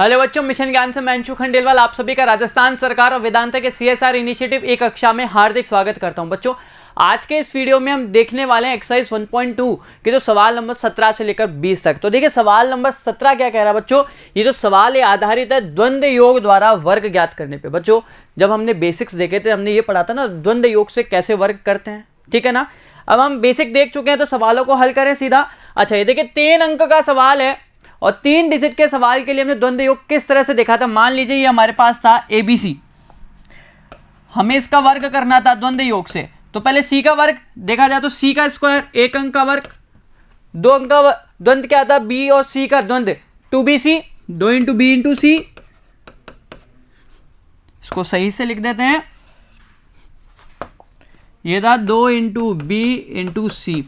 Hello बच्चों, mission ज्ञान से मैं अंशु खंडेलवाल आप सभी का राजस्थान सरकार और वेदांता के CSR इनिशिएटिव एक कक्षा में हार्दिक स्वागत करता हूं। बच्चों, आज के इस वीडियो में हम देखने वाले हैं एक्सरसाइज 1.2 के जो सवाल नंबर 17 से लेकर 20 तक। तो देखिए सवाल नंबर 17 क्या कह रहा है बच्चों, ये जो सवाल है आधारित है द्वंद्व योग द्वारा वर्ग ज्ञात करने पे। बच्चों, जब हमने बेसिक्स देखे थे हमने ये पढ़ा था ना द्वंद्व योग से कैसे वर्ग करते हैं, ठीक है ना। अब हम बेसिक देख चुके हैं तो सवालों को हल करें सीधा। अच्छा, ये देखिए 3 अंक का सवाल है और 3 डिजिट के सवाल के लिए हमने द्वंद्व योग किस तरह से देखा था। मान लीजिए ये हमारे पास था ABC, हमें इसका वर्ग करना था द्वंद्व योग से। तो पहले C का वर्ग देखा जाए तो C का स्क्वायर, 1 अंक का वर्ग, 2 अंक का द्वंद्व क्या था B और C का द्वंद्व 2BC, 2 into B into C। इसको सही से लिख देते हैं, ये था 2 इंटू B इंटू C।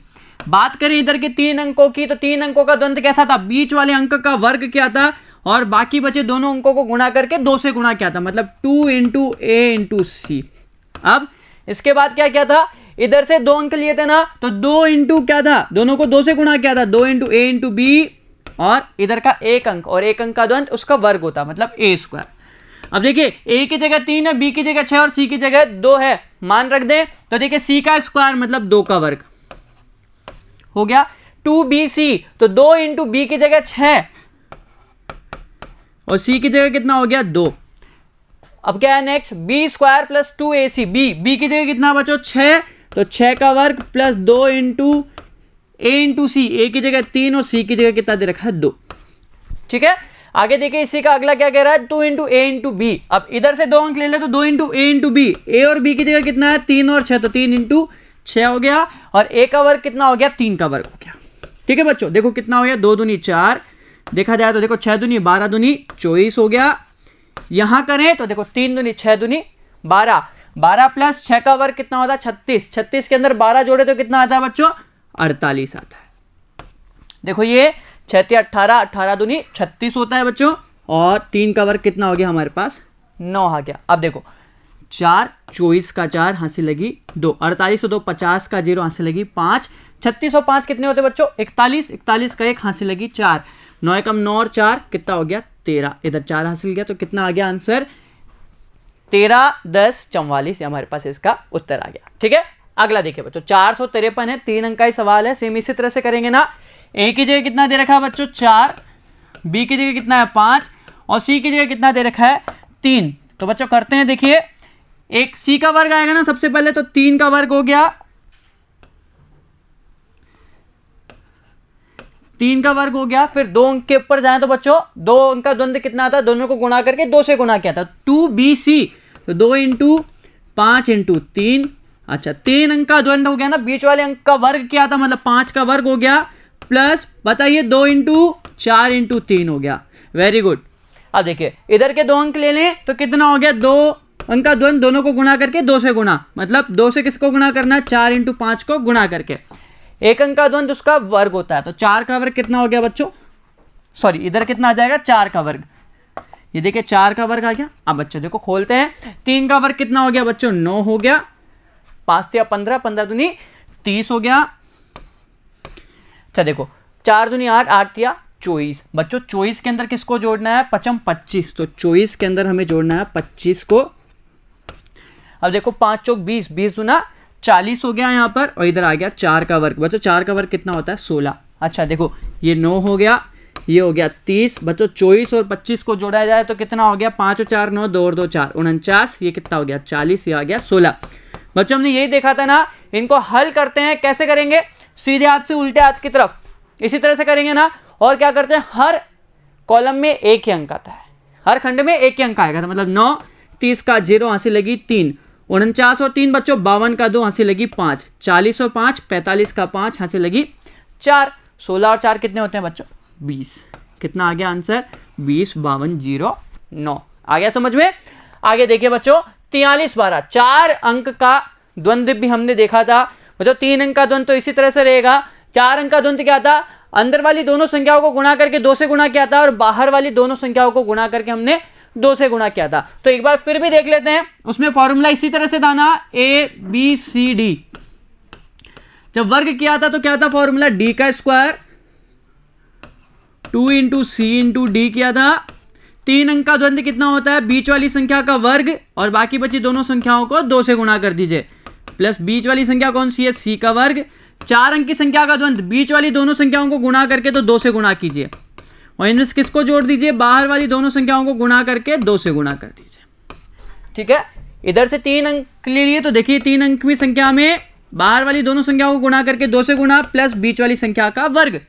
बात करें इधर के 3 अंकों की तो 3 अंकों का द्वंद्व कैसा था, बीच वाले अंक का वर्ग क्या था और बाकी बचे दोनों अंकों को गुणा करके 2 से गुणा किया था, मतलब 2 इंटू A इंटू C। अब इसके बाद क्या क्या था, इधर से 2 अंक लिए थे ना तो 2 इंटू क्या था, दोनों को 2 से गुणा किया था, 2 इंटू A इंटू B और इधर का 1 अंक और 1 अंक का द्वंद्व उसका वर्ग होता मतलब A स्क्वायर। अब देखिए A की जगह 3 है, B की जगह 6 और C की जगह 2 है, मान रख दे तो देखिए C का स्क्वायर मतलब 2 का वर्ग हो गया। 2BC तो 2 इंटू B की जगह 6 और C की जगह कितना हो गया 2। अब क्या है next, B square plus 2AC, B की जगह कितना बचो 6 तो 6 का वर्ग plus 2 into A into C, A की जगह 3 और C की जगह कितना दे रखा है 2। ठीक है, आगे देखिए इसी का अगला क्या कह रहा है 2 इंटू A इंटू B। अब इधर से 2 अंक ले ले तो 2 into A into B, A और B की जगह कितना है 3 और 6 तो 3 इंटू 6 हो गया और A का वर्ग कितना हो गया 3 का वर्ग हो गया। ठीक है बच्चों, देखो कितना हो गया 2 दूनी 4, देखा जाए तो देखो 6 दूनी 12 दूनी 24 हो गया। यहां करें तो देखो 3 दूनी 6 दूनी 12, 12 प्लस 6 का वर्ग कितना होता है 36, 36 के अंदर 12 जोड़े तो कितना आता है बच्चों 48 आता है। देखो ये 6 18, 18 दूनी 36 होता है बच्चों और 3 का वर्ग कितना हो गया हमारे पास 9 आ गया। अब देखो 4, 24 का 4 हाथ से लगी 2, 48 और 2 50 का 0 हाथ से लगी 5, 36 और 5 कितने होते बच्चों 41, 41 का 1 हाथ से लगी 4, 9 एकम 9 और 4 कितना हो गया 13, इधर 4 हासिल गया तो कितना आ गया आंसर 13, 10, 44, हमारे पास इसका उत्तर आ गया। ठीक है, अगला देखिए बच्चों 453 है, 3 अंक का ही सवाल है, सेम इसी तरह से करेंगे ना। A की जगह कितना दे रखा है बच्चों 4, B की जगह कितना है 5 और C की जगह कितना दे रखा है 3। तो बच्चों करते हैं, देखिए एक C का वर्ग आएगा ना सबसे पहले तो 3 का वर्ग हो गया, 3 का वर्ग हो गया। फिर 2 अंक के ऊपर जाए तो बच्चों 2 अंक का द्वंद्व कितना था, दोनों को गुणा करके 2 से गुणा किया था 2BC, तो 2 इंटू 5 इंटू 3। अच्छा 3 अंक का द्वंद्व हो गया ना, बीच वाले अंक का वर्ग क्या था मतलब 5 का वर्ग हो गया, प्लस बताइए 2 इंटू 4 इंटू 3 हो गया। Very good. अब देखिए इधर के 2 अंक ले लें तो कितना हो गया 2 अंक का द्वंद्व, दोनों को गुणा करके 2 से गुणा, मतलब 2 से किसको गुणा करना है 4 इंटू 5 को गुणा करके। 1 अंक का द्वंद्व उसका वर्ग होता है तो 4 का वर्ग कितना हो गया बच्चों, सॉरी इधर कितना आ जाएगा 4 का वर्ग, ये देखिए 4 का वर्ग आ गया। अब बच्चों देखो खोलते हैं, 3 का वर्ग कितना हो गया बच्चों 9 हो गया, 5 या 15, 15 दूनी 30 हो गया। अच्छा देखो 4 दूनी 8, 8 या 24, बच्चों 24 के अंदर किसको जोड़ना है 5 25, तो 24 के अंदर हमें जोड़ना है 25 को। अब देखो 5 चौक 20, 20 दूना 40 हो गया यहाँ पर और इधर आ गया 4 का वर्ग, बच्चों 4 का वर्ग कितना होता है 16। अच्छा देखो ये 9 हो गया, ये हो गया 30, बच्चों 24 और 25 को जोड़ा जाए तो कितना हो गया 5 और 4 9, 2 और 2 4, 49, ये कितना हो गया 40, ये आ गया 16। बच्चों हमने यही देखा था ना, इनको हल करते हैं, कैसे करेंगे सीधे हाथ से उल्टे हाथ की तरफ, इसी तरह से करेंगे ना। और क्या करते हैं हर कॉलम में एक ही अंक आता है, हर खंड में एक ही अंक आएगा, तो मतलब 9, 30 का 0 हाथ से लगी 3, 49 और 3 बच्चों 52 का 2 हाथ से लगी 5, 40 और 5 45 का 5 हाथ से लगी 4, 16 और 4 कितने होते हैं बच्चों 20। कितना आ गया आंसर 20, 52, 0, 9 आ गया समझ में। आगे देखिए बच्चों 43 12, 4 अंक का द्वंद्व भी हमने देखा था बच्चों। 3 अंक का द्वंद्व तो इसी तरह से रहेगा, 4 अंक का द्वंद्व क्या था, अंदर वाली दोनों संख्याओं को गुणा करके 2 से गुणा किया था और बाहर वाली दोनों संख्याओं को गुणा करके हमने 2 से गुणा किया था। तो एक बार फिर भी देख लेते हैं, उसमें फॉर्मूला इसी तरह से था ना ABCD, जब वर्ग किया था तो क्या था फॉर्मूला D का square 2 into C into D किया था, 3 अंक का द्वंद्व कितना होता है, बीच वाली संख्या का वर्ग और बाकी बची दोनों संख्याओं को 2 से गुणा कर दीजिए, प्लस बीच वाली संख्या कौन सी है, c का वर्ग। 4 अंक की संख्या का द्वंद्व बीच वाली दोनों संख्याओं को गुणा करके तो 2 से गुणा कीजिए और इनमें से किसको जोड़ दीजिए, बाहर वाली दोनों संख्याओं को गुणा करके 2 से गुणा कर दीजिए। ठीक है, इधर से 3 अंक ले लिए तो देखिए 3 अंक की संख्या में बाहर वाली दोनों संख्याओं को गुणा करके 2 से गुणा प्लस बीच वाली संख्या का वर्ग।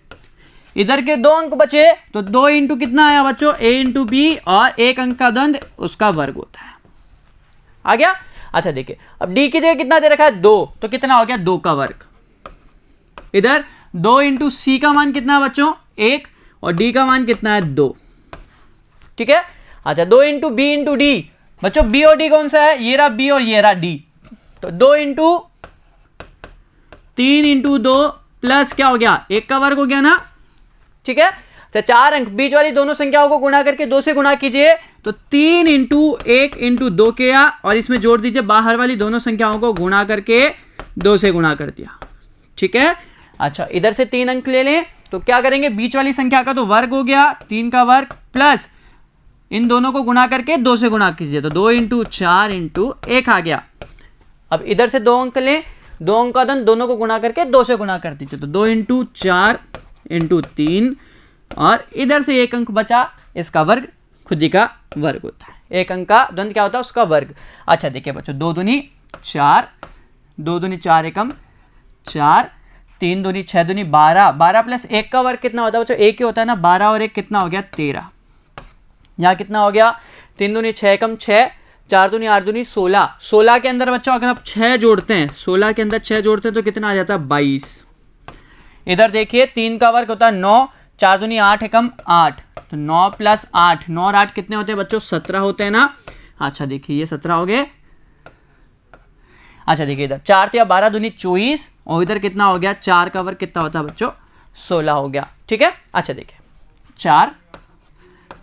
इधर के 2 अंक बचे तो 2 इंटू कितना आया बच्चों, a इंटू बी, और 1 अंक का द्वंद्व उसका वर्ग होता है। आ गया। अच्छा देखिए अब d की जगह कितना दे रखा है, 2, तो कितना हो गया 2 का वर्ग। इधर 2 इंटू सी का मान कितना है बच्चों, 1, और d का मान कितना है 2। ठीक है। अच्छा 2 इंटू बी इंटू डी, बच्चों b और d कौन सा है, ये रहा b और ये रहा d, तो 2 इंटू 3 इंटू 2 प्लस क्या हो गया 1 का वर्ग हो गया ना। ठीक है। अच्छा 4 अंक बीच वाली दोनों संख्याओं को गुणा करके 2 से गुणा कीजिए तो 3 इंटू 1 इंटू 2 किया और इसमें जोड़ दीजिए बाहर वाली दोनों संख्याओं को गुणा करके 2 से गुणा कर दिया। ठीक है। अच्छा इधर से 3 अंक ले लें तो क्या करेंगे, बीच वाली संख्या का तो वर्ग हो गया 3 का वर्ग, प्लस इन दोनों को गुणा करके 2 से गुणा कीजिए तो 2 इंटू 4 इंटू 1 आ गया। अब इधर से 2 अंक लें, 2 अंक का धन दोनों को गुणा करके 2 से गुणा कर दीजिए तो 2 इंटू 4 इंटू 3, और इधर से 1 अंक बचा, इसका वर्ग खुद ही का वर्ग होता है। 1 अंक का द्वंद्व क्या होता है, उसका वर्ग। अच्छा देखिए बच्चों 2 दूनी 4, 2 दूनी 4 एकम 4, 3 दूनी 6 दूनी 12, 12 प्लस 1 का वर्ग कितना होता है बच्चों, 1 ही होता है ना, 12 और 1 कितना हो गया 13। यहाँ कितना हो गया, 3 दूनी 6 एकम 6, 4 दूनी 8 दूनी 16, 16 के अंदर बच्चों अगर आप 6 जोड़ते हैं, 16 के अंदर 6 जोड़ते हैं तो कितना आ जाता है 22। इधर देखिए 3 का वर्ग होता है 9, 4 दूनी 8 एकम 8, तो 9 प्लस 8, 9 और 8 कितने होते हैं बच्चों 17 होते हैं ना। अच्छा देखिए ये 17 हो गए। अच्छा देखिए इधर 4 या 12 दूनी 24, और इधर कितना हो गया 4 का वर्ग कितना होता है बच्चों 16 हो गया। ठीक है। अच्छा देखिए 4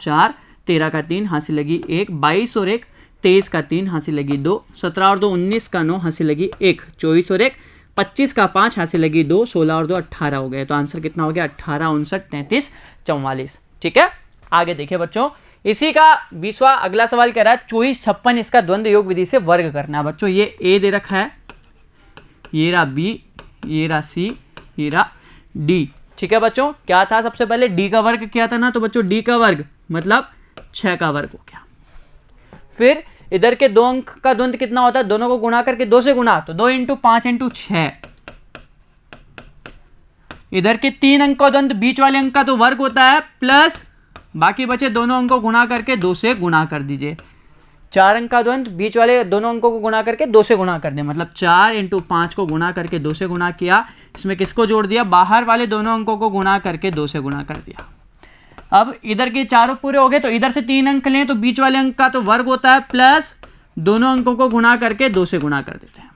4, 13 का 3 हासिल लगी 1, 22 और 1 23 का 3 हासिल लगी 2, 17 और 2 19 का 9 हासिल लगी 1, 24 और 1 25 का 5 हासिल लगी 2, 16 और 2 18 हो गए। तो आंसर कितना हो गया 18, 59, 33, 44। ठीक है। आगे देखिए बच्चों इसी का 20वां अगला सवाल कह रहा है 24, 56 इसका द्वंद्व योग विधि से वर्ग करना है। बच्चों ये ए दे रखा है, ये रहा बी, ये रहा सी, ये रहा डी। ठीक है बच्चों, क्या था सबसे पहले डी का वर्ग किया था ना, तो बच्चों डी का वर्ग मतलब 6 का वर्ग हो गया। फिर इधर के 2 अंक का द्वंद्व कितना होता है, दोनों को गुणा करके 2 से गुणा, तो 2 इंटू 5 इंटू 6। इधर के 3 अंक का द्वंद्व बीच वाले अंक का तो वर्ग होता है, प्लस बाकी बचे दोनों अंकों को गुणा करके 2 से गुणा कर दीजिए। 4 अंक का द्वंद्व बीच वाले दोनों अंकों को गुणा करके 2 से गुणा कर दें, मतलब 4 इंटू 5 को गुणा करके 2 से गुणा किया, इसमें किसको जोड़ दिया, बाहर वाले दोनों अंकों को गुणा करके 2 से गुणा कर दिया। अब इधर के चारों पूरे हो गए तो इधर से 3 अंक लें तो बीच वाले अंक का तो वर्ग होता है, प्लस दोनों अंकों को गुणा करके 2 से गुणा कर देते हैं।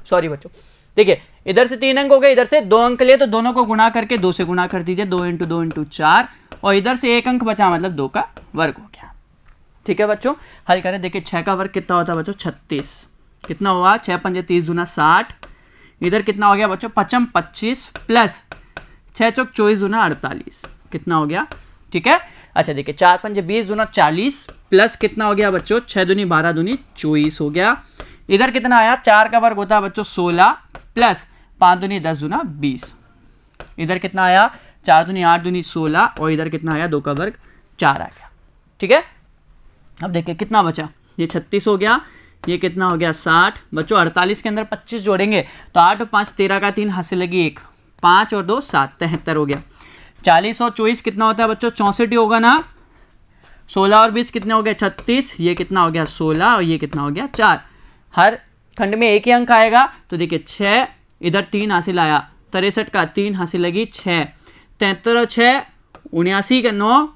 सॉरी बच्चों, देखिए इधर से 3 अंक हो गए, इधर से 2 अंक ले तो दोनों को गुणा करके 2 से गुणा कर दीजिए, 2 इंटू 2 इंटू 4, और इधर से 1 अंक बचा मतलब 2 का वर्ग हो गया। ठीक है बच्चों, हल करें। देखिए 6 का वर्ग कितना होता है बच्चों 36, कितना हुआ 6 पंजे 30 दूना 60, इधर कितना हो गया बच्चों 5 25 प्लस 6 चौक 24 दूना 48, कितना हो गया। ठीक है। अच्छा देखिए 4 पंजे 20 दूना 40 प्लस कितना हो गया बच्चों 6 दूनी 12 दूनी 24 हो गया। इधर कितना आया, 4 का वर्ग होता है बच्चों 16 प्लस 5 दूनी 10 दूना 20, इधर कितना आया 4 दूनी 8 दूनी 16, और इधर कितना आया 2 का वर्ग 4 आ गया। ठीक है। अब देखिए कितना बचा, ये 36 हो गया, ये कितना हो गया 60। बच्चों 48 के अंदर 25 जोड़ेंगे तो 8 और 5 13 का 3 हासिल लगी 1, 5 और 2 7 73 हो गया। 40 और 24 कितना होता है बच्चों 64 होगा ना। 16 और 20 कितने हो गए 36, ये कितना हो गया 16, और ये कितना हो गया 4। हर खंड में एक ही अंक आएगा, तो देखिए 6 इधर 3 हासिल आया, 63 का 3 हासिल लगी 6, 73 और 6 79 का 9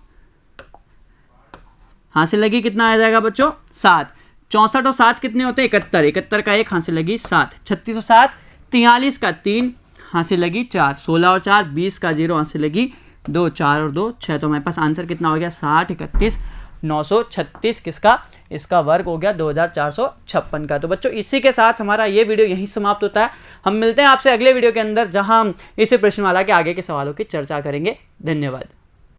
हासिल लगी, कितना आ जाएगा बच्चों 7। 64 और 7 कितने होते हैं 71, 71 का 1 हासिल लगी 7, 36 और 7 43 का 3 हासिल लगी 4, 16 और 4 20 का 0 हासिल लगी 2, 4 और 2 6। तो हमारे पास आंसर कितना हो गया 60 31 936, किसका, इसका वर्ग हो गया 2456 का। तो बच्चों इसी के साथ हमारा ये वीडियो यहीं समाप्त होता है। हम मिलते हैं आपसे अगले वीडियो के अंदर, जहां हम इसी प्रश्नमाला के आगे के सवालों की चर्चा करेंगे। धन्यवाद।